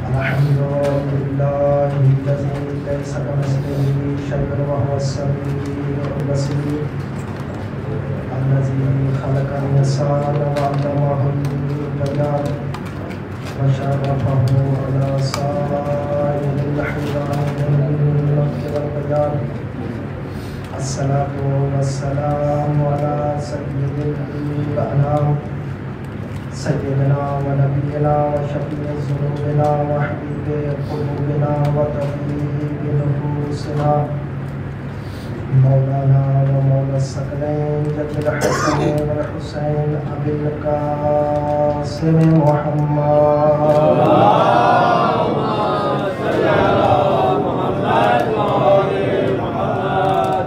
الحمد لله الذي ليس كمثله شيء وهو السميع البصير الذي خلق الإنسان وعلمه البيان وشرفه على سائر الحيوان بالنطق والبيان. الصلاة والسلام على سيد الأنام سيدنا ونبينا وشفيع ذنوبنا وحبيب قلوبنا وطبيب نفوسنا مولانا ومولى الثقلين جد الحسن والحسين أبي القاسم محمد اللهم صل على محمد وآل محمد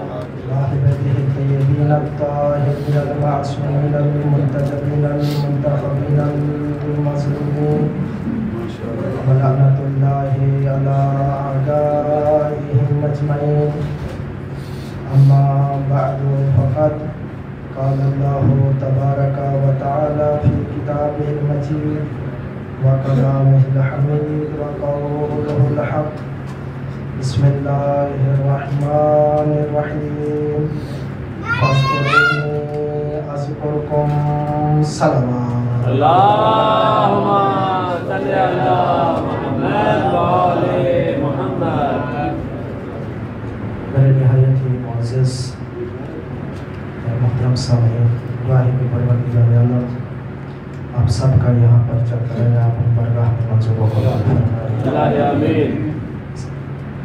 صاحبته الطيبين الطاهرين المعصومين المنتجبين المنتخبين المظلومين ولعنة الله على أعدائهم أجمعين. أما بعد فقد قال الله تبارك وتعالى في كتابه المجيد وكلامه الحميد وقوله الحق. بسم الله الرحمن الرحيم. فاذكروني أذكركم سلما. اللهم صل على محمد وآل محمد. میرے نہایت ہی معزز محترم سامعین، الہی کے پروردگار عالم آپ سب کا یہاں پر چلتا رہے، آپ ان برگاہ میں منظور و قبول فرمائے. آمین.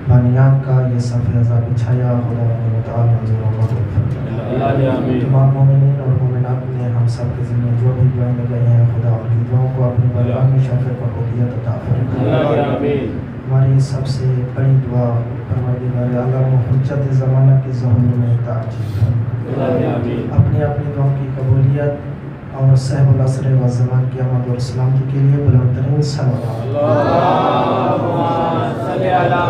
بانیان کا یہ صف عزا بچھایا خدا متعال منظور و قبول فرمائے. تمام مومنین اور مومنات نے ہم سب کے ذمہ جو بھی دعائیں لگائی ہیں، خدا ان کی دعاؤں کو اپنی برگاہ میں شفیع قبولیت عطا فرمائے. ہماری سب سے بڑی دعا پروردگار عالم حجت زمانہ کے ظہور میں تعجیل فرمائے. اپنی اپنی دعاؤں کی قبولیت اور صحب العصر و زمان کی آمد اور سلامتی کے لیے بلند ترین صلوات. اللہم صلی علی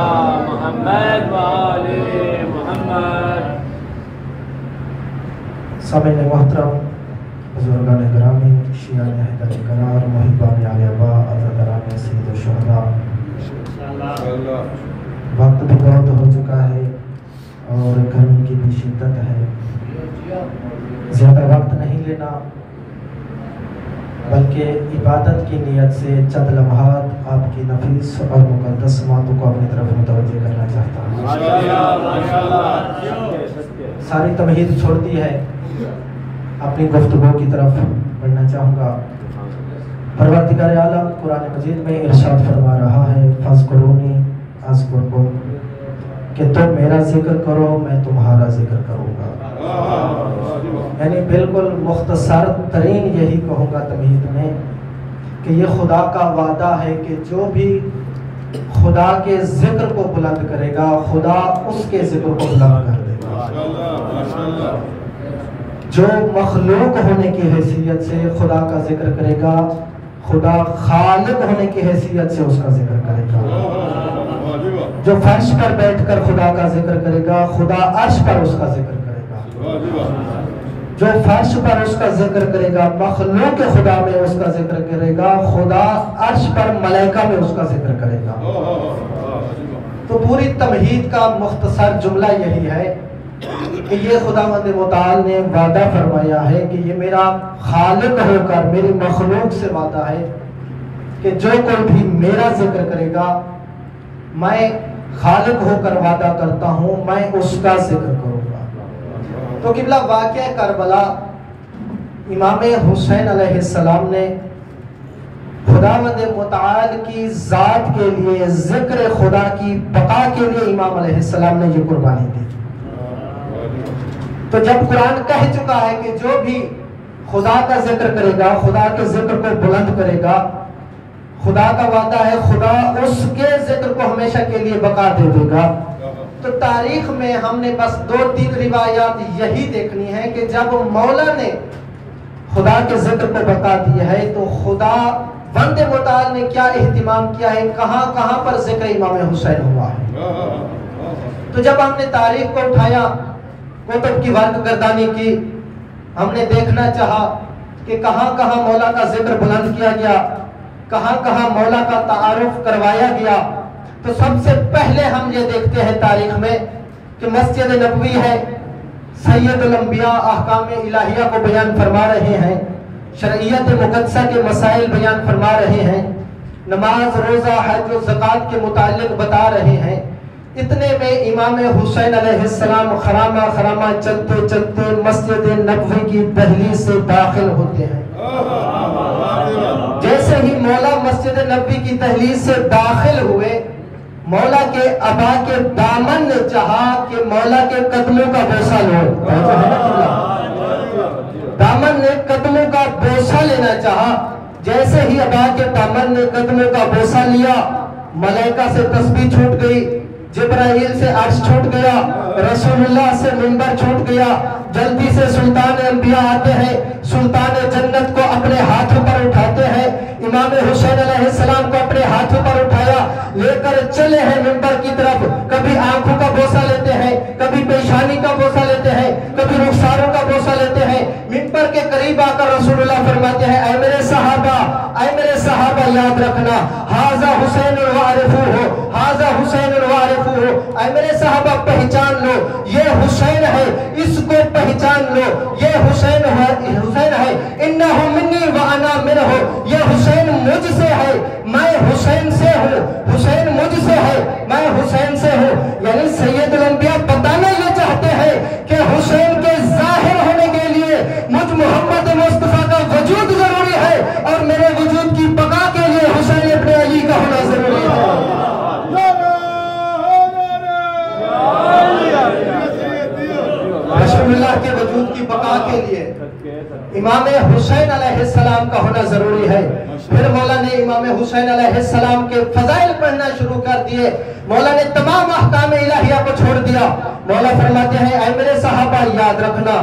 محمد و آل محمد. سامعین محترم، بزرگان گرامی، شیعان حیدر قرار، محبان آل ابا، عزاداران سید الشہداء، وقت بھی بہت ہو چکا ہے اور گرمی کی بھی شدت ہے. زیادہ وقت نہیں لینا بلکہ عبادت کی نیت سے چند لمحات آپ کی نفیس اور مقدس سماعتوں کو اپنی طرف متوجہ کرنا چاہتا ہوں. ساری تمہید چھوڑ دی ہے، اپنی گفتگو کی طرف بڑھنا چاہوں گا. پروردگار عالم قرآن مجید میں ارشاد فرما رہا ہے فاذکرونی اذکرکم، کہ تم میرا ذکر کرو میں تمہارا ذکر کروں گا. یعنی بالکل مختصر ترین یہی کہوں گا تمہید میں کہ یہ خدا کا وعدہ ہے کہ جو بھی خدا کے ذکر کو بلند کرے گا خدا اس کے ذکر کو بلند کر دے گا. جو مخلوق ہونے کی حیثیت سے خدا کا ذکر کرے گا خدا خالق ہونے کی حیثیت سے اس کا ذکر کرے گا. جو فرش پر بیٹھ کر خدا کا ذکر کرے گا خدا عرش پر اس کا ذکر کرے گا. جو فرش پر اس کا ذکر کرے گا مخلوق خدا میں اس کا ذکر کرے گا خدا عرش پر ملائکہ میں اس کا ذکر کرے گا. تو پوری تمہید کا مختصر جملہ یہی ہے کہ یہ خداوند متعال نے وعدہ فرمایا ہے کہ یہ میرا خالق ہو کر میری مخلوق سے وعدہ ہے کہ جو کوئی بھی میرا ذکر کرے گا میں خالق ہو کر وعدہ کرتا ہوں میں اس کا ذکر کروں گا. تو قبلہ واقعہ کربلا امام حسین علیہ السلام نے خداوند متعال کی ذات کے لیے ذکر خدا کی بقا کے لیے امام علیہ السلام نے یہ قربانی دی. تو جب قرآن کہہ چکا ہے کہ جو بھی خدا کا ذکر کرے گا خدا کے ذکر کو بلند کرے گا خدا کا وعدہ ہے خدا اس کے ذکر کو ہمیشہ کے لیے بقا دے دے گا. تو تاریخ میں ہم نے بس 2-3 روایات یہی دیکھنی ہے کہ جب مولا نے خدا کے ذکر کو بقا دی ہے تو خدا بند متعال نے کیا اہتمام کیا ہے، کہاں کہاں پر ذکر امام حسین ہوا ہے. تو جب ہم نے تاریخ کو اٹھایا کتب کی ورق گردانی کی ہم نے دیکھنا چاہا کہ کہاں کہاں مولا کا ذکر بلند کیا گیا کہاں کہاں مولا کا تعارف کروایا گیا، تو سب سے پہلے ہم یہ دیکھتے ہیں تاریخ میں کہ مسجد نبوی ہے، سید الانبیاء احکام الہیہ کو بیان فرما رہے ہیں، شرعیت مقدسہ کے مسائل بیان فرما رہے ہیں، نماز روزہ حج و زکوٰۃ کے متعلق بتا رہے ہیں۔ اتنے میں امام حسین علیہ السلام خرامہ خرامہ چلتے چلتے مسجد نبوی کی دہلیز سے داخل ہوتے ہیں۔ جیسے ہی مولا مسجد نبوی کی دہلیز سے داخل ہوئے، مولا کے ابا کے دامن نے چاہا کہ مولا کے قدموں کا بوسہ لو، دامن نے قدموں کا بوسہ لینا چاہا۔ جیسے ہی ابا کے دامن نے قدموں کا بوسہ لیا، ملائکہ سے تسبیح چھوٹ گئی، جبرائیل سے عرش چھوٹ گیا، رسول اللہ سے منبر چھوٹ گیا۔ جلدی سے سلطان انبیاء آتے ہیں، سلطان جنت کو اپنے ہاتھوں پر اٹھاتے ہیں، امام حسین علیہ السلام کو اپنے ہاتھوں پر اٹھایا، لے کر چلے ہیں منبر کی طرف۔ کبھی آنکھوں کا بوسہ لیتے ہیں، کبھی پیشانی کا بوسہ لیتے ہیں، کبھی رخساروں کا بوسہ لیتے ہیں۔ منبر کے قریب آ کر رسول اللہ فرماتے ہیں، اے میرے صحابہ یاد رکھنا، ھذا حسین وعرفوہ، ھذا حسین وعرفوہ، اے میرے صحابہ پہچان لو، یہ حسین ہے، اس کو پہچان لو، یہ حسین ہے، انہ منی وانا منہ، یہ حسین مجھ سے ہے، میں حسین سے ہوں، حسین مجھ سے ہے، میں حسین سے ہوں۔ یعنی سید الانبیاء بتانا یہ چاہتے ہیں کہ حسین کے ظاہر ہونے کے لیے مجھ محمد مصطفیٰ کا وجود ضروری ہے، اور میرے وجود کی بقا کے لیے حسین ابن علی کا ہونا ضروری ہے۔ رسول اللہ کے وجود کی بقا کے لیے امام حسین علیہ السلام کا ہونا ضروری ہے۔ پھر مولا نے امام حسین علیہ السلام کے فضائل پڑھنا شروع کر دیے، مولا نے تمام احکام الہیہ کو چھوڑ دیا۔ مولا فرماتے ہیں، اے میرے صحابہ یاد رکھنا،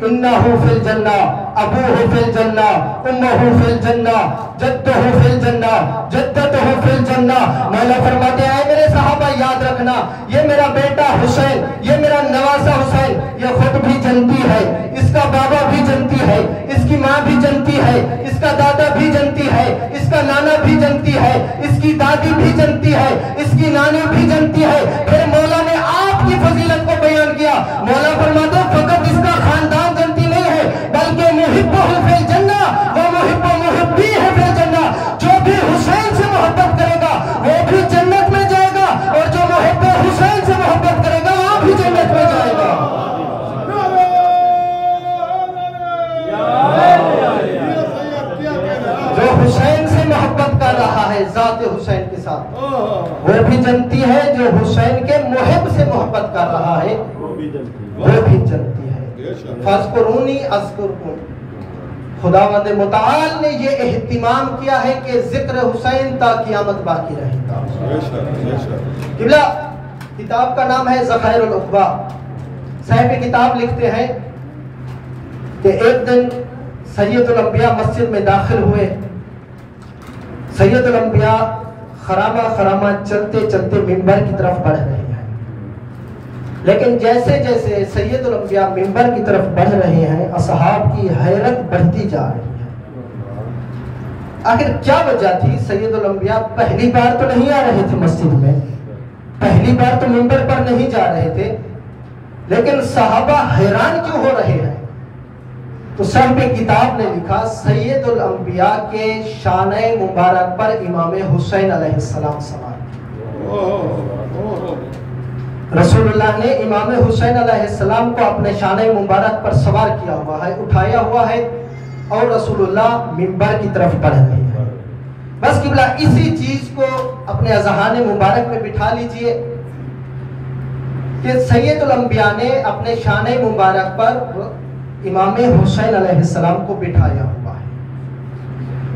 انہو فی الجنہ، ابوہ فی الجنہ، امہو فی الجنہ، جدہ فی الجنہ، جدتہ فی الجنہ۔ مولا فرماتے ہیں، اے میرے صحابہ یاد رکھنا، یہ میرا بیٹا حسین، یہ میرا نواسہ حسین، یہ خود بھی جنتی ہے، اس کا بابا بھی جنتی ہے، اس کی ماں بھی جنتی ہے، اس کا دادا بھی جنتی ہے، اس کا نانا بھی جنتی ہے، اس کی دادی بھی جنتی ہے، اس کی نانی بھی جنتی ہے۔ پھر مولا نے آپ کی فضیلت کو بیان کیا۔ مولا فرماتے ہیں، فقط اس کا خاندان جنتی نہیں ہے، بلکہ محبہ فی الجنہ، وہ محب و محبی ہے فی الجنہ۔ جو بھی حسین سے محبت کرے گا وہ بھی جنت میں جائے گا، اور جو محب حسین سے محبت کرے گا وہ بھی جنت میں جائے گا۔ جو حسین سے محبت کر رہا ہے ذات حسین کے ساتھ وہ بھی جنتی ہے، جو حسین کے محب سے محبت کر رہا ہے وہ بھی جنتی ہے۔ فاذکرونی اذکرکم، خداوند متعال نے یہ اہتمام کیا ہے کہ ذکر حسین تا قیامت باقی رہے گا۔ قبلہ کتاب کا نام ہے ذخائر العقبہ۔ صاحب کتاب لکھتے ہیں کہ ایک دن سید الانبیاء مسجد میں داخل ہوئے، سید الانبیاء خرامہ خرامہ چلتے چلتے منبر کی طرف بڑھ رہے ہیں، لیکن جیسے جیسے سید الانبیاء منبر کی طرف بڑھ رہے ہیں، اصحاب کی حیرت بڑھتی جا رہی ہے۔ آخر کیا وجہ تھی؟ سید الانبیاء پہلی بار تو نہیں آ رہے تھے مسجد میں، پہلی بار تو منبر پر نہیں جا رہے تھے، لیکن صحابہ حیران کیوں ہو رہے ہیں؟ تو صاحب کتاب نے لکھا، سید الانبیاء کے شان مبارک پر امام حسین علیہ السلام سوار۔ رسول اللہ نے امام حسین علیہ السلام کو اپنے شان مبارک پر سوار کیا ہوا ہے، اٹھایا ہوا ہے، اور رسول اللہ منبر کی طرف بڑھ رہے ہیں۔ بس قبلہ اسی چیز کو اپنے اذہان مبارک میں بٹھا لیجئے کہ سید الانبیاء نے اپنے شان مبارک پر امام حسین علیہ السلام کو بٹھایا ہوا ہے۔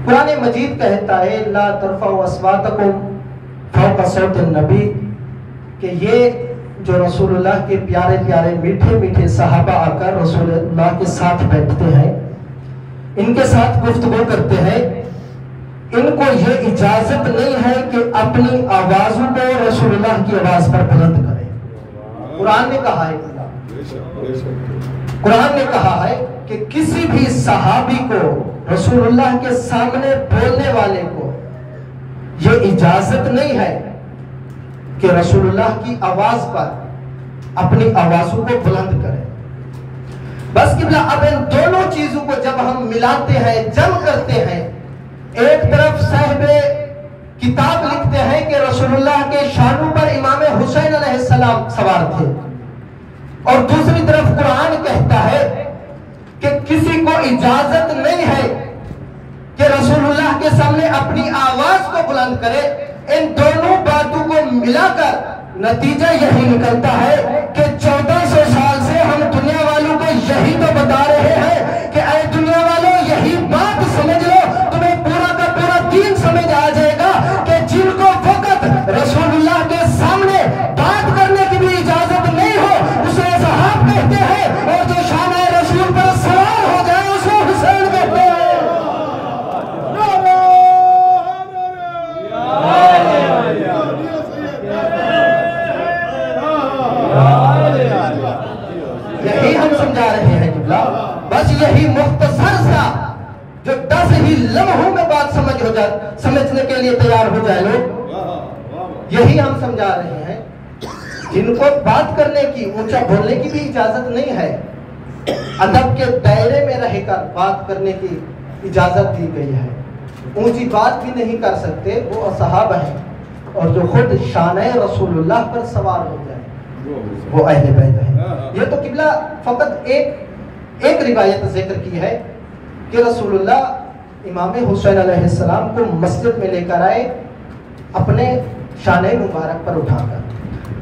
قرآن مجید کہتا ہے، لا ترفعوا اصواتکم فوق صوت النبی، کہ یہ جو رسول اللہ کے پیارے پیارے میٹھے میٹھے صحابہ آ کر رسول اللہ کے ساتھ بیٹھتے ہیں، ان کے ساتھ گفتگو کرتے ہیں، ان کو یہ اجازت نہیں ہے کہ اپنی آوازوں کو رسول اللہ کی آواز پر بلند کریں۔ قرآن نے کہا ہے، قرآن نے کہا ہے کہ کسی بھی صحابی کو، رسول اللہ کے سامنے بولنے والے کو یہ اجازت نہیں ہے کہ رسول اللہ کی آواز پر اپنی آوازوں کو بلند کرے. بس قبلہ اب ان دونوں چیزوں کو جب ہم ملاتے ہیں، جمع کرتے ہیں، ایک طرف صاحب کتاب لکھتے ہیں کہ رسول اللہ کے شانوں پر امام حسین علیہ السلام سوار تھے، اور دوسری طرف قرآن کہتا ہے کہ کسی کو اجازت نہیں ہے کہ رسول اللہ کے سامنے اپنی آواز کو بلند کرے. ان دونوں باتوں کو ملا کر نتیجہ یہی نکلتا ہے کہ 1400 سال سے ہم دنیا والوں کو یہی تو بتا رہے ہیں کہ اے دنیا والوں، یہی بات سمجھ لو، تمہیں پورا کا پورا دین سمجھ آ جائے گا کہ جن کو وقت رسول اللہ کے سامنے بات کرنے کی بھی اجازت نہیں ہو اسے صحاب کہتے ہیں، اور جو شان رسول پر سوار ہو جائے اسے حسین کہتے ہیں. یہی ہم سمجھا رہے ہیں قبلہ. بس یہی مختصر سا جو 10 ہی لمحوں میں بات سمجھنے کے لیے تیار ہو جائے لوگ، یہی ہم سمجھا رہے ہیں. جن کو بات کرنے کی، اونچا بولنے کی بھی اجازت نہیں ہے، ادب کے دائرے میں رہ کر بات کرنے کی اجازت دی گئی ہے. اونچی بات بھی نہیں کر سکتے وہ اصحاب ہیں، اور جو خود شان رسول اللہ پر سوار ہو جائے وہ اہل بیت ہیں. یہ تو قبلہ فقط ایک روایت ذکر کی ہے کہ رسول اللہ امام حسین علیہ السلام کو مسجد میں لے کر آئے اپنے شان مبارک پر اٹھا کر.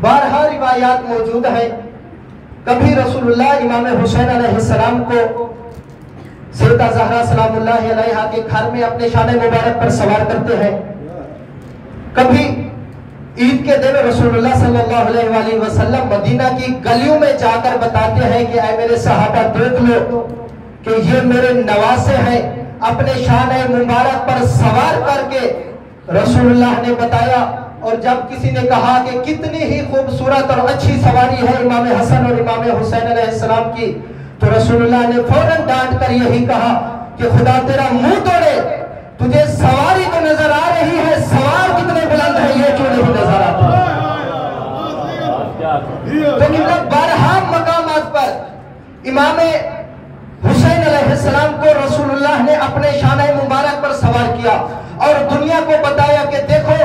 بارہا روایات موجود ہیں. کبھی رسول اللہ امام حسین علیہ السلام کو سیدہ زہرا سلام اللہ علیہا کے گھر میں اپنے شان مبارک پر سوار کرتے ہیں. کبھی عید کے دن رسول اللہ صلی اللہ علیہ وآلہ وسلم مدینہ کی گلیوں میں جا کر بتاتے ہیں کہ اے میرے صحابہ دیکھ لو کہ یہ میرے نواسے ہیں. اپنے شان مبارک پر سوار کر کے رسول اللہ نے بتایا. اور جب کسی نے کہا کہ کتنی ہی خوبصورت اور اچھی سواری ہے امام حسن اور امام حسین علیہ السلام کی، تو رسول اللہ نے فوراً ڈانٹ کر یہی کہا کہ خدا تیرا منہ توڑے، تجھے سواری تو نظر آ رہی ہے، سوار کتنے بلند ہے یہ کیوں نہیں نظر آتا. تو قبلہ بارہا مقامات پر امام حسین علیہ السلام کو رسول اللہ نے اپنے شان مبارک پر سوار کیا اور دنیا کو بتایا کہ دیکھو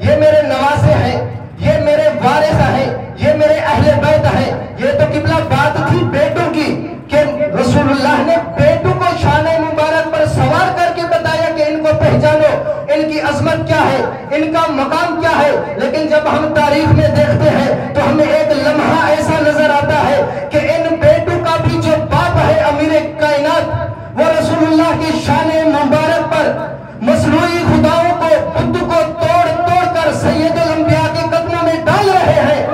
یہ میرے نواسے ہیں، یہ میرے وارث ہیں، یہ میرے اہل بیت ہیں. یہ تو قبلہ بات تھی بیٹوں کی کہ رسول اللہ نے بیٹوں کو شان مبارک پر سوار کر کے بتایا کہ ان کو پہچانو، ان کی عظمت کیا ہے، ان کا مقام کیا ہے. لیکن جب ہم تاریخ میں دیکھتے ہیں تو ہمیں ایک لمحہ ایسا نظر آتا ہے کہ ان بیٹوں کا بھی جو باپ ہے امیر کائنات، وہ رسول اللہ کی شان مبارک پر مصنوعی خداؤں کو، بت کو توڑ توڑ کر سید الانبیاء کے قدموں میں ڈال رہے ہیں.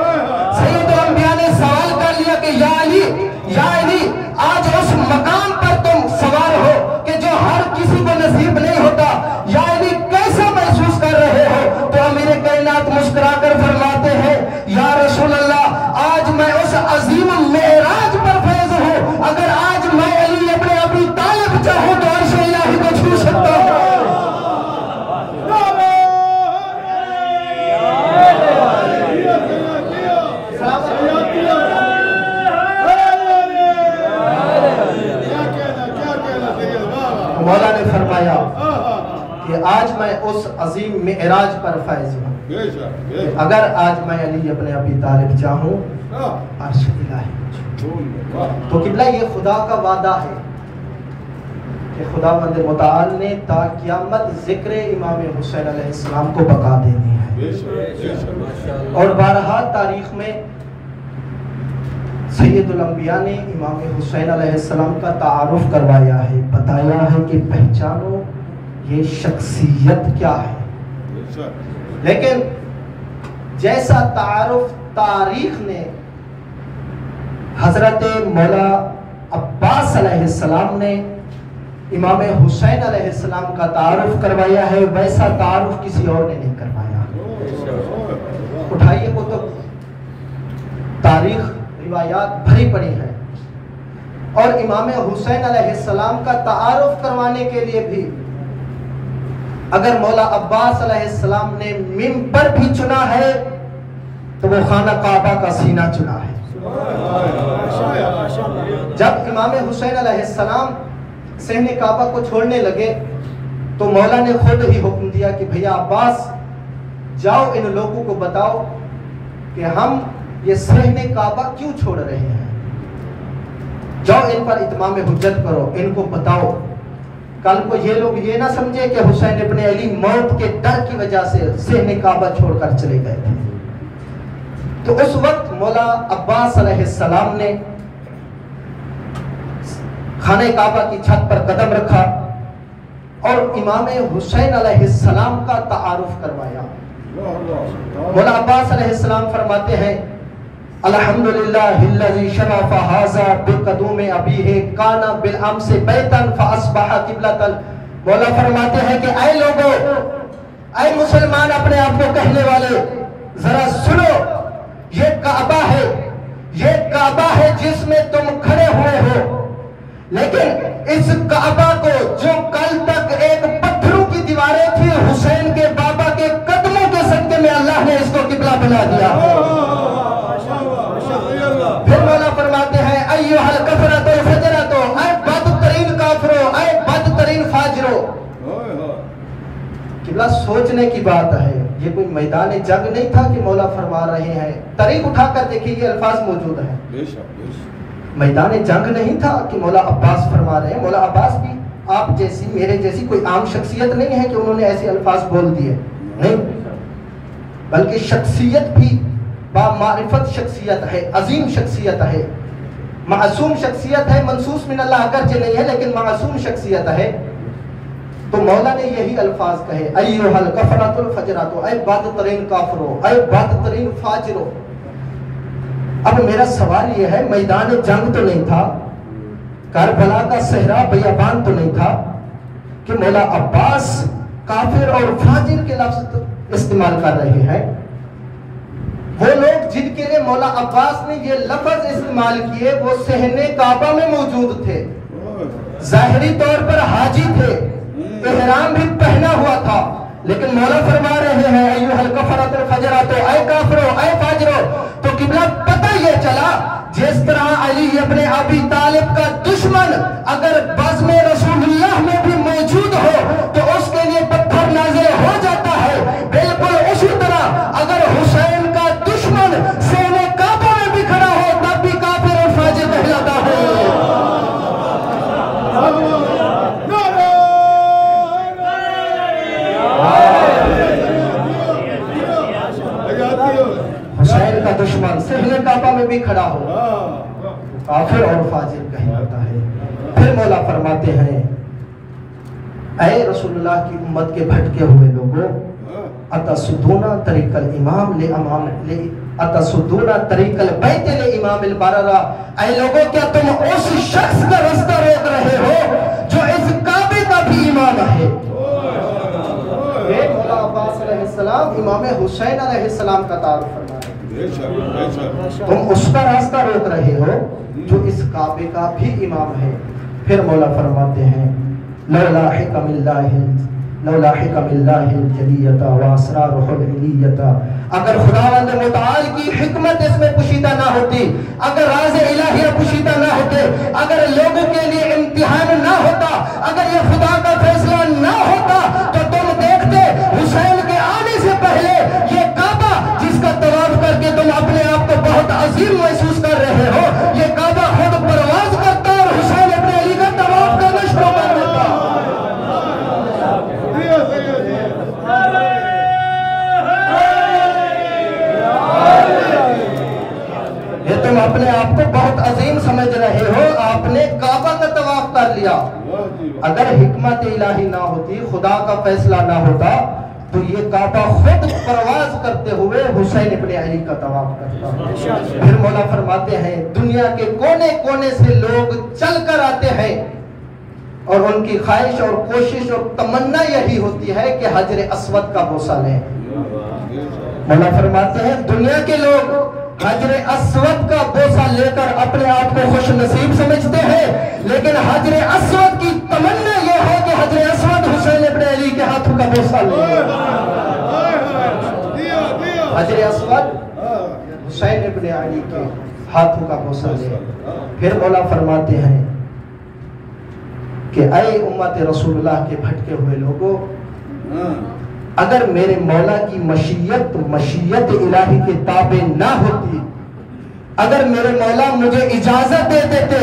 سید الانبیاء نے سوال کر لیا کہ یا علی آج اس مقام پر تم سوار ہو کہ جو ہر کسی کو نصیب نہیں ہوتا، یا علی کیسا محسوس کر رہے ہو؟ تو امیر کائنات مسکرا کر فرماتے ہیں یا رسول اللہ آج میں اس عظیم معراج پر فیض ہوں. اگر آج میں علی اپنے ابی طالب چاہوں تو عرش الہی کو چھو سکتا ہوں. مولا نے فرمایا کہ آج میں اس عظیم معراج پر فائز ہوں. اگر آج میں علی ابن ابی طالب چاہوں عرش الہی. تو قبلہ یہ خدا کا وعدہ ہے کہ خداوند متعال نے تا قیامت ذکر امام حسین علیہ السلام کو بقا دینی ہے. اور بارہا تاریخ میں سید الانبیاء نے امام حسین علیہ السلام کا تعارف کروایا ہے، بتایا ہے کہ پہچانو یہ شخصیت کیا ہے. لیکن جیسا تعارف تاریخ نے حضرت مولا عباس علیہ السلام نے امام حسین علیہ السلام کا تعارف کروایا ہے، ویسا تعارف کسی اور نے نہیں کروایا. اٹھائیے کتب، تاریخ روایات بھری پڑی ہیں، اور امام حسین علیہ السلام کا تعارف کروانے کے لیے بھی اگر مولا عباس علیہ السلام نے منبر بھی چنا ہے تو وہ خانہ کعبہ کا سینہ چنا ہے. جب امام حسین علیہ السلام صحن کعبہ کو چھوڑنے لگے تو مولا نے خود ہی حکم دیا کہ بھیا عباس جاؤ ان لوگوں کو بتاؤ کہ ہم یہ صحن کعبہ کیوں چھوڑ رہے ہیں. جاؤ ان پر اتمام حجت کرو، ان کو بتاؤ. کل کو یہ لوگ یہ نہ سمجھے کہ حسین ابن علی موت کے ڈر کی وجہ سے صحن کعبہ چھوڑ کر چلے گئے تھے. تو اس وقت مولا عباس علیہ السلام نے خانہ کعبہ کی چھت پر قدم رکھا اور امام حسین علیہ السلام کا تعارف کروایا. مولا عباس علیہ السلام فرماتے ہیں الحمدللہ الذی شرف ھذا بقدوم ابیہ کان بالامس بیتا فاصبح قبلۃ. مولا فرماتے ہیں کہ اے لوگوں، اے مسلمان اپنے آپ کو کہنے والے، ذرا سنو، یہ کعبہ ہے، یہ کعبہ ہے جس میں تم کھڑے ہوئے ہو، لیکن اس کعبہ کو جو کل تک ایک پتھروں کی دیواریں تھی، حسین کے بابا کے قدموں کے صدقے میں اللہ نے اس کو قبلہ بنا دیا. پھر مولا فرماتے ہیں ایھا الکفرۃ الفجرۃ، اے بدترین کافرو، اے بدترین فاجرو. قبلہ سوچنے کی بات ہے، یہ کوئی میدان جنگ نہیں تھا کہ مولا فرما رہے ہیں. تاریخ اٹھا کر دیکھیے، یہ الفاظ موجود ہیں. میدان جنگ نہیں تھا کہ مولا عباس فرما رہے ہیں. مولا عباس بھی آپ جیسی میرے جیسی کوئی عام شخصیت نہیں ہے کہ انہوں نے ایسے الفاظ بول دیے، نہیں، بلکہ شخصیت بھی معرفت شخصیت ہے، عظیم شخصیت ہے، معصوم شخصیت ہے. منصوص من اللہ اگرچہ نہیں ہے لیکن معصوم شخصیت ہے. تو مولا نے یہی الفاظ کہے ایھا الکفرۃ الفجرۃ، اے بدترین کافرو، اے بدترین فاجرو. اب میرا سوال یہ ہے، میدان جنگ تو نہیں تھا، کربلا کا صحرا بیابان تو نہیں تھا کہ مولا عباس کافر اور فاجر کے لفظ استعمال کر رہے ہیں. وہ لوگ جن کے لیے مولا عباس نے یہ لفظ استعمال کیے وہ صحن کعبہ میں موجود تھے، ظاہری طور پر حاجی تھے، احرام بھی پہنا ہوا تھا، لیکن مولا فرما رہے ہیں ایھا الکفرۃ الفجرۃ، اے کافرو، اے فاجرو. تو قبلہ پتہ یہ چلا جس طرح علی ابن ابی طالب کا دشمن اگر بزم رسول اللہ میں بھی موجود ہو تو اس کے لیے پتھر نازل ہو جاتا ہے، بالکل اسی طرح اگر حسین کا دشمن صحن کعبہ میں بھی کھڑا ہو تب بھی کافر اور فاجر کہلاتا ہے. حسین کا دشمن صحن کعبہ میں بھی کھڑا ہو کافر اور فاجر کہلاتا ہے. پھر مولا فرماتے ہیں اے رسول اللہ کی امت کے بھٹکے ہوئے لوگوں، اتصدون طریق الامام اتصدون طریق البیت لامام البررہ. اے لوگوں، کیا تم اس شخص کا راستہ روک رہے ہو جو اس کعبے کا بھی امام ہے. مولا عباس علیہ السلام امام حسین علیہ السلام کا تعارف فرما رہے ہیں، تم اس کا راستہ روک رہے ہو جو اس کعبے کا بھی امام ہے. پھر مولا فرماتے ہیں لولا حکم اللہ الجلیۃ واسرارہ العلیۃ. اگر خداوند متعال کی حکمت اس میں پوشیدہ نہ ہوتی، اگر راز الہیہ پوشیدہ نہ ہوتے، اگر لوگوں کے لیے امتحان نہ ہوتا، اگر یہ خدا کا فیصلہ نہ ہوتا تو تم دیکھتے حسین کے آنے سے پہلے یہ کعبہ جس کا طواف کر کے تم اپنے آپ کو بہت عظیم محسوس کر رہے ہو، یہ کعبہ خود پرواز کرتا اور حسین اپنے علی کا طواف کرنا شروع کر دیتا. یہ تم اپنے آپ کو بہت عظیم سمجھ رہے ہو، آپ نے کعبہ کا طواف کر لیا. اگر حکمت الہی نہ ہوتی، خدا کا فیصلہ نہ ہوتا تو یہ کعبہ خود پرواز کرتے ہوئے حسین ابن علی کا طواف کرتا. پھر مولا فرماتے ہیں دنیا کے کونے کونے سے لوگ چل کر آتے ہیں اور ان کی خواہش اور کوشش اور تمنا یہی ہوتی ہے کہ حجر اسود کا بوسہ لیں. مولا فرماتے ہیں دنیا کے لوگ حجر اسود کا بوسہ لے کر اپنے آپ کو خوش نصیب سمجھتے ہیں، لیکن حجر اسود کی تمنا یہ ہے کہ حجر اسود حسین ابن علی کے ہاتھوں کا کا بوسہ لے. حجر اسود حسین ابن علی کے ہاتھوں کا بوسہ لے. پھر مولا فرماتے ہیں کہ اے امت رسول اللہ کے بھٹکے ہوئے لوگوں، اگر میرے مولا کی مشیت الہی کے تابع نہ ہوتی، اگر میرے مولا مجھے اجازت دے دیتے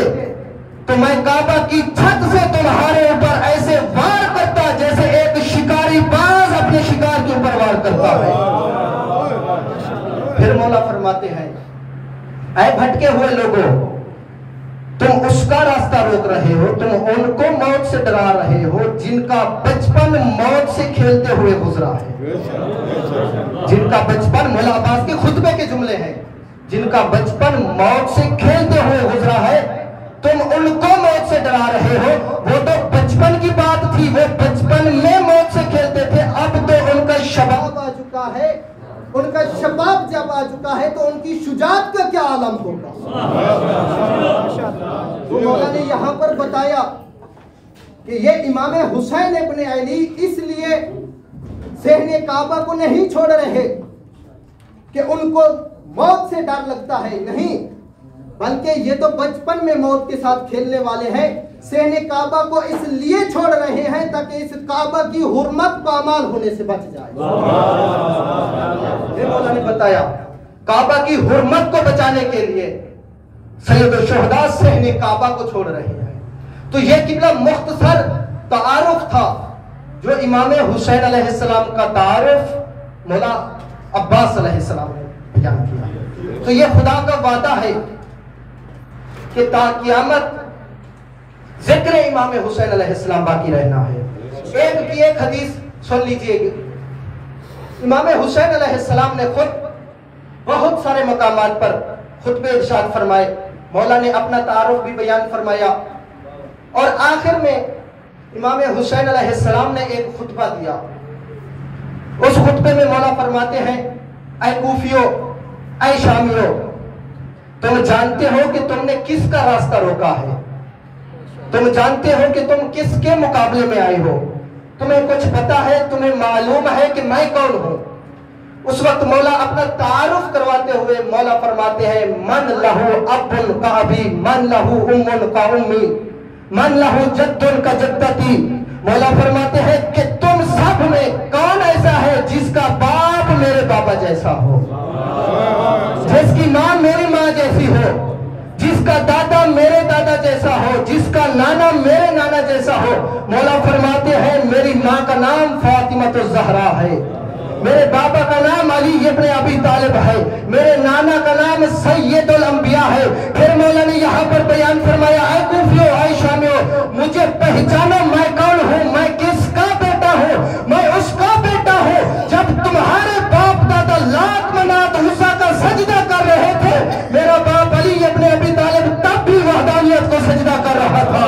تو میں کعبہ کی چھت سے تمہارے اوپر ایسے وار کرتا جیسے ایک شکاری باز اپنے شکار کے اوپر وار کرتا ہے. پھر مولا فرماتے ہیں اے بھٹکے ہوئے لوگوں، تم اس کا راستہ روک رہے ہو، تم ان کو موت سے ڈرا رہے ہو جن کا بچپن موت سے کھیلتے ہوئے گزرا ہے. جن کا بچپن، مولا عباس کے خطبے کے جملے ہیں، جن کا بچپن موت سے کھیلتے ہوئے گزرا ہے، تم ان کو موت سے ڈرا رہے ہو. وہ تو بچپن کی بات تھی، وہ بچپن میں موت سے کھیلتے تھے، اب تو ان کا شباب آ چکا ہے. ان کا شباب جب آ چکا ہے تو ان کی شجاعت کا کیا عالم ہوگا. تو مولا نے یہاں پر بتایا کہ یہ امام حسین ابن علی اس لیے صحن کعبہ کو نہیں چھوڑ رہے کہ ان کو موت سے ڈر لگتا ہے، نہیں، بلکہ یہ تو بچپن میں موت کے ساتھ کھیلنے والے ہیں. صحن کعبہ کو اس لیے چھوڑ رہے ہیں تاکہ اس کعبہ کی حرمت پامال ہونے سے بچ جائے. یہ مولا نے بتایا کعبہ کی حرمت کو بچانے کے لیے سید الشہداء صحن کعبہ کو چھوڑ رہے ہیں. تو یہ قبلہ مختصر تعارف تھا جو امام حسین علیہ السلام کا تعارف مولا عباس علیہ السلام نے بیان کیا. تو یہ خدا کا وعدہ ہے کہ تا قیامت ذکر امام حسین علیہ السلام باقی رہنا ہے. ایک کی ایک حدیث سن لیجئے. امام حسین علیہ السلام نے خود بہت سارے مقامات پر خطبے ارشاد فرمائے. مولا نے اپنا تعارف بھی بیان فرمایا اور آخر میں امام حسین علیہ السلام نے ایک خطبہ دیا. اس خطبے میں مولا فرماتے ہیں اے کوفیو، اے شامیو، تم جانتے ہو کہ تم نے کس کا راستہ روکا ہے، تم جانتے ہو کہ تم کس کے مقابلے میں آئے ہو، تمہیں کچھ پتا ہے، تمہیں معلوم ہے کہ میں کون ہوں. اس وقت مولا اپنا تعارف کرواتے ہوئے مولا فرماتے ہیں من لہو ابن کا ابی، من لہو امن کا امی، من لہو جدن کا جدتی. مولا فرماتے ہیں کہ تم سب میں کون ایسا ہے جس کا باپ میرے بابا جیسا ہو، جس کی ماں میری ماں جیسی ہو، جس کا دادا میرے دادا جیسا ہو، جس کا نانا میرے نانا جیسا ہو. مولا فرماتے ہیں میری ماں کا نام فاطمہ الزہرا ہے، میرے بابا کا نام علی ابن ابی طالب ہے، میرے نانا کا نام سید الانبیاء ہے. پھر مولا نے یہاں پر بیان فرمایا اے کوفیو، اے شامیو، مجھے پہچانو میں کون ہوں، میں کس کا بیٹا ہوں. میں اس کا بیٹا ہوں جب تمہارے باپ دادا لات منات عزا کا سجدہ کر رہے تھے، میرا باپ علی ابن ابی طالب تب بھی وحدانیت کو سجدہ کر رہا تھا.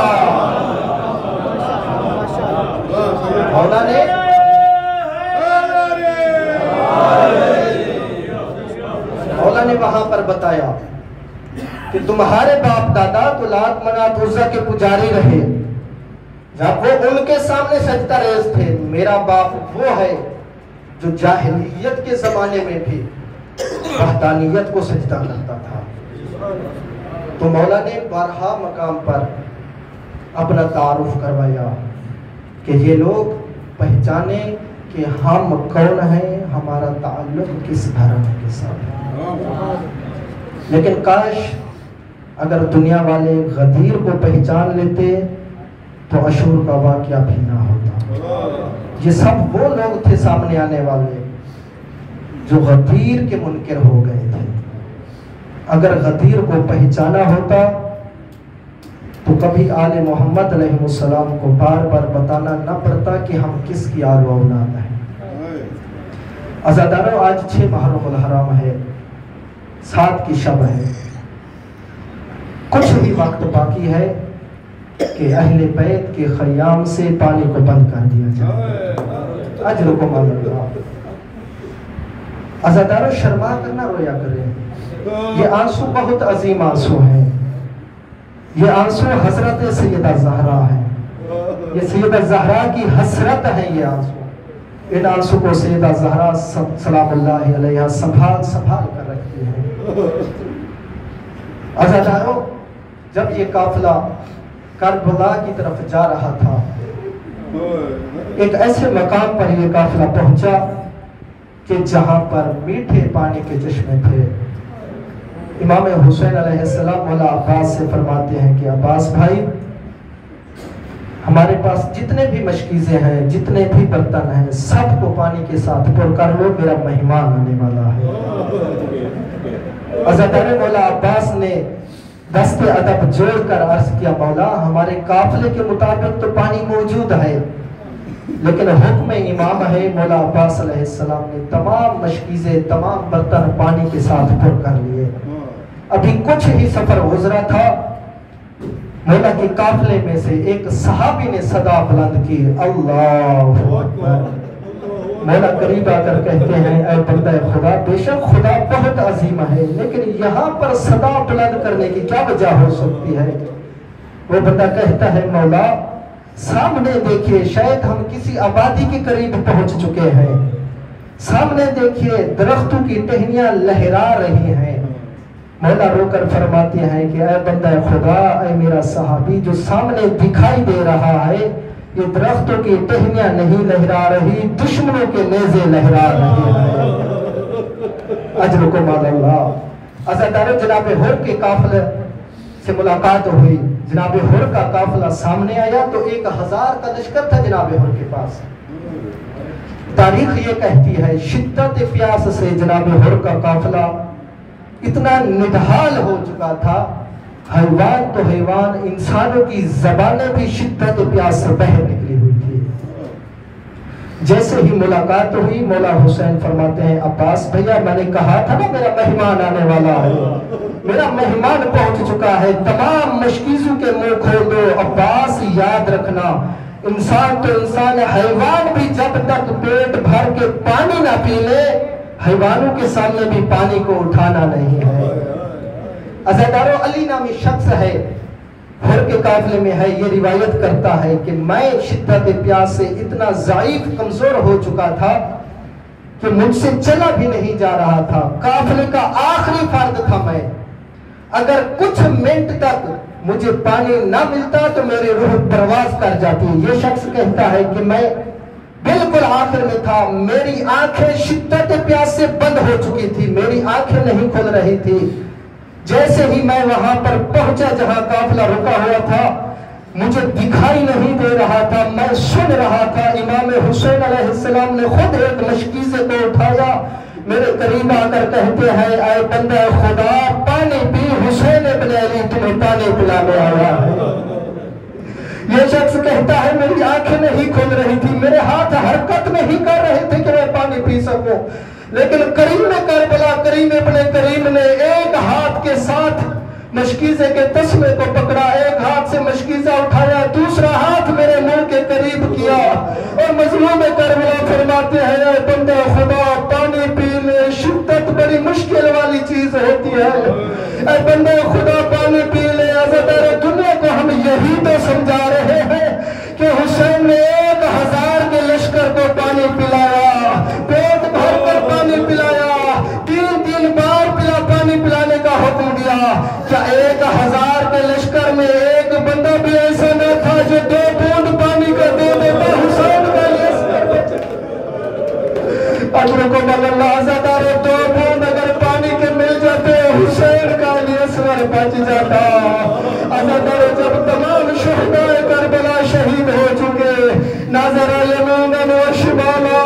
مولا نے وہاں پر بتایا کہ تمہارے باپ دادا تو لات منات عزا کے پجاری رہے، جب وہ ان کے سامنے سجدہ ریز تھے. میرا باپ وہ ہے جو جاہلیت کے زمانے میں بھی وحدانیت کو سجدہ کرتا تھا. تو مولا نے بارہا مقام پر اپنا تعارف کروایا کہ یہ لوگ پہچانے کہ ہم کون ہیں، ہمارا تعلق کس دھرم کے ساتھ ہے. لیکن کاش اگر دنیا والے غدیر کو پہچان لیتے تو اشور کا واقعہ بھی نہ ہوتا. یہ سب وہ لوگ تھے سامنے آنے والے جو غدیر کے منکر ہو گئے تھے. اگر غدیر کو پہچانا ہوتا تو کبھی آل محمد علیہ السلام کو بار بار بتانا نہ پڑتا کہ ہم کس کی آل و اولاد ہیں. عزاداروں، آج 6 محرم الحرام ہے، 7 کی شب ہے. کچھ ہی وقت باقی ہے کہ اہل بیت کے خیام سے پانی کو بند کر دیا جائے. اجرکم اللہ. عزاداروں، شرما کرنا رویا کریں. یہ آنسو بہت عظیم آنسو ہیں. یہ آنسو حضرت سیدہ زہرا ہے، یہ سیدہ زہرا کی حسرت ہے. یہ آنسو ان آنسو کو سیدہ زہرا سلام اللہ علیہ سنبھال کر رکھتی ہے۔ عزیزانو، جب یہ قافلہ کربلا کی طرف جا رہا تھا، ایک ایسے مقام پر یہ قافلہ پہنچا کہ جہاں پر میٹھے پانی کے چشمے تھے۔ امام حسین علیہ السلام مولا عباس سے فرماتے ہیں کہ عباس بھائی، ہمارے پاس جتنے بھی مشکیزیں ہیں، جتنے بھی برتن ہیں، سب کو پانی کے ساتھ پر کر لو، میرا مہمان آنے والا ہے۔ عزیزان، مولا عباس نے دست ادب جوڑ کر عرض کیا، مولا ہمارے قافلے کے مطابق تو پانی موجود ہے، لیکن حکم امام ہے۔ مولا عباس علیہ السلام نے تمام مشکیزیں، تمام برتن پانی کے ساتھ پر کر لیے۔ ابھی کچھ ہی سفر گزرا تھا، مولا کے قافلے میں سے ایک صحابی نے صدا بلند کی، اللہ اکبر۔ مولا قریب آ کر کہتے ہیں، اے بندہ خدا، بے شک خدا بہت عظیم ہے، لیکن یہاں پر صدا بلند کرنے کی کیا وجہ ہو سکتی ہے؟ وہ بندہ کہتا ہے، مولا سامنے دیکھیے، شاید ہم کسی آبادی کے قریب پہنچ چکے ہیں، سامنے دیکھیے درختوں کی ٹہنیاں لہرا رہی ہیں۔ مولا رو کر فرماتے ہیں کہ اے بندہ خدا، اے میرا صحابی، جو سامنے دکھائی دے رہا ہے یہ درختوں کی ٹہنیاں نہیں لہرا رہی، دشمنوں کے نیزے لہرا رہے ہیں۔ اجرکم علی اللہ۔ عزیزانو، جناب حر کے قافلے سے ملاقات ہوئی، جناب حر کا قافلہ سامنے آیا تو 1000 کا لشکر تھا جناب حر کے پاس۔ تاریخ یہ کہتی ہے شدت پیاس سے جناب حر کا قافلہ اتنا نڈھال ہو چکا تھا، حیوان تو حیوان، انسانوں کی زبانیں بھی شدت پیاس سے باہر نکلی ہوئی تھی۔ جیسے ہی ملاقات ہوئی، مولا حسین فرماتے ہیں، عباس بھیا میں نے کہا تھا نا میرا مہمان آنے والا ہے، میرا مہمان پہنچ چکا ہے، تمام مشکیزوں کے منہ کھول دو۔ عباس یاد رکھنا، انسان تو انسان ہے، حیوان بھی جب تک پیٹ بھر کے پانی نہ پی لے، حیوانوں کے سامنے بھی پانی کو اٹھانا نہیں ہے۔ عزیزانو، علی نامی شخص ہے، حر کے قافلے میں ہے، یہ روایت کرتا ہے کہ میں شدت پیاس سے اتنا ضعیف کمزور ہو چکا تھا کہ مجھ سے چلا بھی نہیں جا رہا تھا، قافلے کا آخری فرد تھا میں، اگر کچھ منٹ تک مجھے پانی نہ ملتا تو میری روح پرواز کر جاتی۔ یہ شخص کہتا ہے کہ میں بالکل آخر میں تھا، میری آنکھیں شدت پیاس سے بند ہو چکی تھی، میری آنکھیں نہیں کھل رہی تھی۔ جیسے ہی میں وہاں پر پہنچا جہاں قافلہ رکا ہوا تھا، مجھے دکھائی نہیں دے رہا تھا، میں سن رہا تھا امام حسین علیہ السلام نے خود ایک مشکیزے کو اٹھایا، میرے قریب آ کر کہتے ہیں، اے بندہ خدا پانی پی، حسین ابن علی تمہیں پانی پلانے آیا ہے۔ یہ شخص کہتا ہے میری آنکھیں نہیں کھل رہی تھی، میرے ہاتھ حرکت نہیں کر رہے تھے کہ میں پانی پی سکوں، لیکن کریم کربلا کریم ابن کریم نے ایک ہاتھ کے ساتھ مشکیزے کے تسمے کو پکڑا، ایک ہاتھ سے مشکیزہ اٹھایا، دوسرا ہاتھ میرے منہ کے قریب کیا اور مظلوم کربلا فرماتے ہیں، اے بندہ خدا پانی پی لے، شدت بڑی مشکل والی چیز ہوتی ہے، اے بندہ خدا پانی پی لے۔ عزیزان، دنیا کو ہم یہی تو سمجھا رہے ہیں کہ حسین نے 1000 کے لشکر کو پانی پلایا، پیٹ بھر کر پانی پلایا، 3 بار پانی پلانے کا حکم دیا۔ کیا 1000 کے لشکر میں ایک بندہ بھی ایسا نہ تھا جو 2 بوند پانی کا دے دیتا حسین کا لشکر بچے؟ اجرکم اللہ۔ عزیزان، 2 بوند اگر پانی کے مل جاتے حسین کا لشکر بچ جاتا۔ عزیزان، جب تمام شہداء کربلا شہید ہو چکے، نظر یمیناً و شمالا،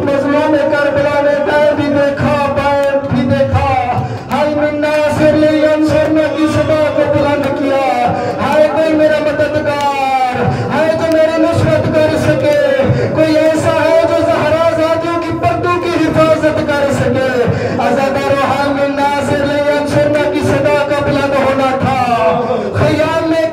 مظلوم کربلا نے دائیں بھی دیکھا بائیں بھی دیکھا، ہائے من ناصر لینصرنا کی صدا کو بلند کیا، ہائے کوئی میرا مددگار، ہائے جو میری نصرت کر سکے، کوئی ایسا ہے جو زہرا زادیوں کی پردوں کی حفاظت کر سکے۔ عزیزان، ہائے من ناصر لینصرنا کی صدا کا بلند ہونا تھا۔ خیال میں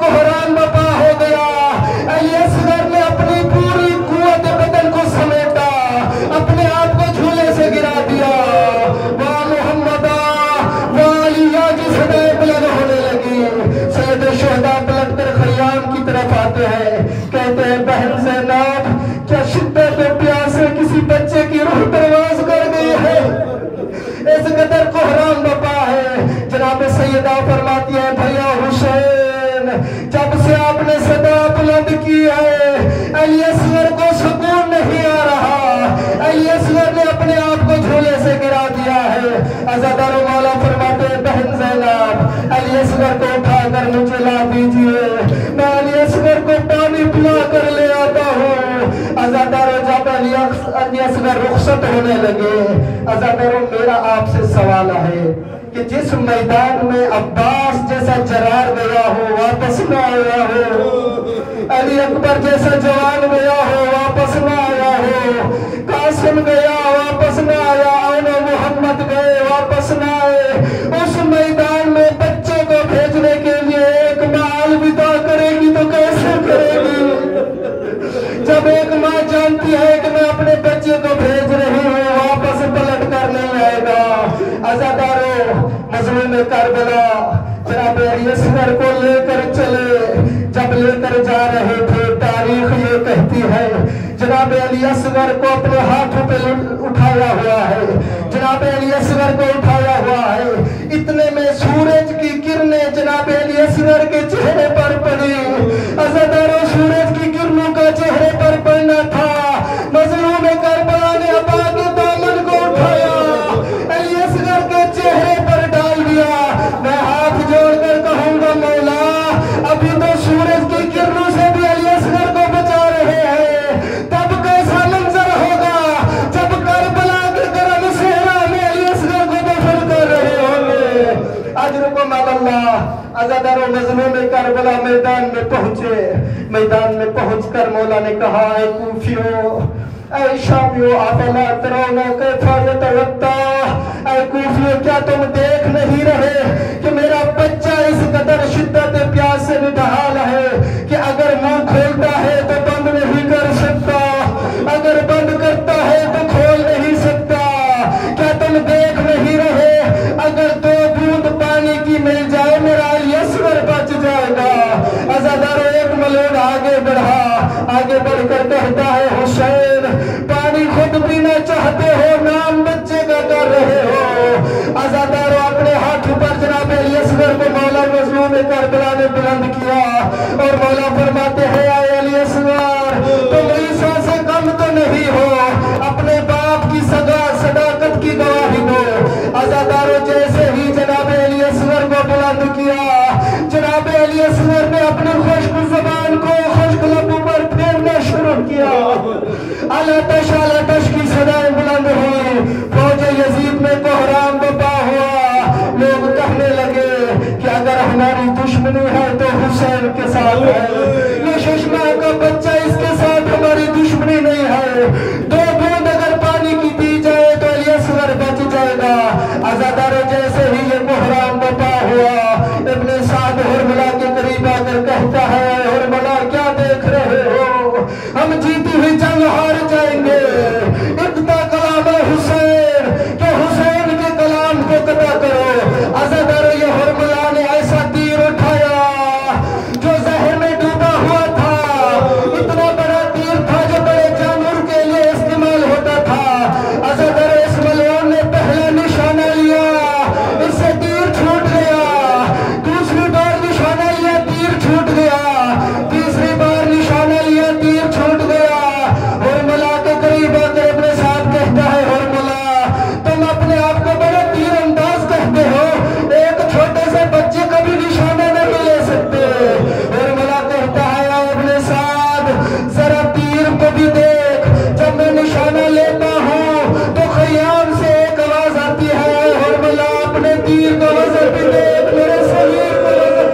علی اصغر رخصت ہونے لگے، عزاداروں میرا آپ سے سوال ہے کہ جس میدان میں عباس جیسا جرار گیا ہو واپس نہ آیا ہو، علی اکبر جیسا جوان گیا ہو واپس نہ آیا ہو، قاسم گیا واپس نہ آیا، اور محمد گئے واپس نہ آئے، اس میدان میں بچے کو بھیجنے کے لیے ایک ماں الوداع کرے گی تو کیسے کرے گی؟ جب ایک ماں جانتی ہے کہ میں اپنے بچے کو بھیج رہی ہوں واپس پلٹ کر نہیں آئے گا۔ عزاداروں مظلوم کربلا جناب علی اصغر کو لے کر چلے، جب لے کر جا رہے تھے تاریخ یہ کہتی ہے جناب علی اصغر کو اپنے ہاتھوں پہ اٹھایا ہوا ہے، جناب علی اصغر کو اٹھایا ہوا ہے، اتنے میں سورج کی کرنیں جناب علی اصغر کے چہرے پر پڑی۔ عزاداروں سورج کی کرنوں کا چہرے پر پڑنا تھا، مظلوم کربلا نے ابا کے دامن کو اٹھایا، علی اصغر کے چہرے پر ڈال دیا۔ میں ہاتھ جوڑ کر کہوں گا مولا ابھی تو سورج کی کرنوں سے بھی علی اصغر کو بچا رہے ہیں، تب کیسا منظر ہوگا جب کربلا کے گرم صحرا میں علی اصغر کو دفن کر رہے ہوں گے۔ اجرکم علی اللہ۔ عزاداروں مظلوم کربلا میدان میں پہنچے، میدان میں پہنچ کر مولا نے کہا اے کوفیو، اے شامیو، افلا ترون کیف یتوضا، اے کوفیو کیا تم دیکھ نہیں رہے کہ میرا بچہ اس قدر شدت پیاس سے نڈھال ہے کہ اگر منہ کھولتا ہے تو بند نہیں کر سکتا، اگر بند کرتا ہے تو کھول نہیں سکتا، کیا تم دیکھ نہیں رہے اگر 2 بوند پانی کی مل جائے میرا علی اصغر بچ جائے گا۔ عزاداروں ایک ملون آگے بڑھا، آگے بڑھ کر کہتا ہے حسین پانی خود پینا چاہتے ہو نام بچے کا کر رہے ہو۔ عزاداروں اپنے ہاتھوں پر جناب علی اصغر کو مولا مظلوم کربلا نے بلند کیا اور مولا فرماتے ہیں اے علی اصغر تم عیسیٰ سے کم تو نہیں ہو، اپنے باپ کی صداقت کی گواہی دو۔ عزاداروں جیسے ہی جناب علی اصغر کو بلند کیا، جناب علی اصغر نے اپنی خشک زبان کو خشک لبوں پر پھیرنا شروع کیا، الاتش الاتش کی صدائیں بلند ہوئی، فوج یزید میں کوہرام بپا ہوا، لوگ کہنے لگے کہ اگر ہماری دشمنی ہے تو حسین کے ساتھ ہے، یہ ششما کا بچہ اس کے ساتھ ہماری دشمنی نہیں ہے، 2 بوند اگر پانی کی دی جائے تو علی اصغر بچ جائے گا۔ عزاداروں جیسے ہی یہ کوہرام بپا ہوا، ابن سعد حرملہ کے قریب آ کر کہتا ہے حرملہ کیا دیکھ رہے ہو، ہم جیتی ہوئی جنگ ہار جائیں گے، اقطع کلام حسین کہ حسین کے کلام کو قطع کرو۔ عزاداروں یہ حرملہ نے ایسا تیر اٹھایا جو زہر میں ڈوبا ہوا تھا، اتنا بڑا تیر تھا جو بڑے جانور کے لیے استعمال ہوتا تھا۔ عزاداروں اس ملعون نے پہلا نشانہ لیا، اس سے تیر چھوٹ گیا، دوسری بار نشانہ لیا تیر چھوٹ گیا، تیسری بار نشانہ لیا تیر چھوٹ گیا۔ حرملہ کے قریب آ کر اپنے ساتھ کہتا ہے حرملہ تم اپنے آپ کو بڑے تیر انداز کہتے ہو، ایک چھوٹے سے بچے کا بھی نشانہ نہیں لے سکتے۔ حرملہ کہتا ہے اپنے ساتھ ذرا تیر کو بھی دیکھ، جب میں نشانہ لیتا ہوں تو خیام سے ایک آواز آتی ہے حرملہ اپنے تیر کا وزن بھی دیکھ میرے شریر کا وزن۔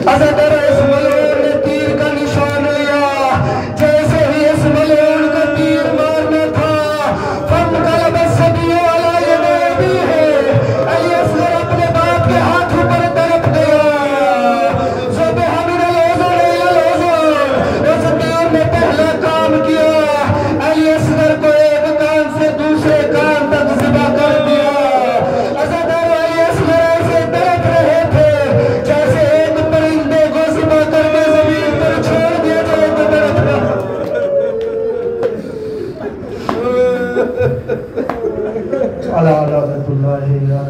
عزاداروں اس ملعون نے تیر کا نشان لیا، جیسے ہی اس ملعون کا تیر مارنا تھا فانقلب الصبی علی یدیہ، علی اصغر اپنے باپ کے ہاتھوں پر تڑپ گیا، ذبح من الاذن الی الاذن، اس تیر نے پہلا کام کیا، علی اصغر کو ایک کان سے دوسرے کان تک ذبح کر دیا۔ عزاداروں علی اصغر ایسے تڑپ رہے تھے جیسے ایک پرندے کو ذبح کر کے زمین پر چھوڑ دیا جائے تو تڑپنا۔ علی اللہ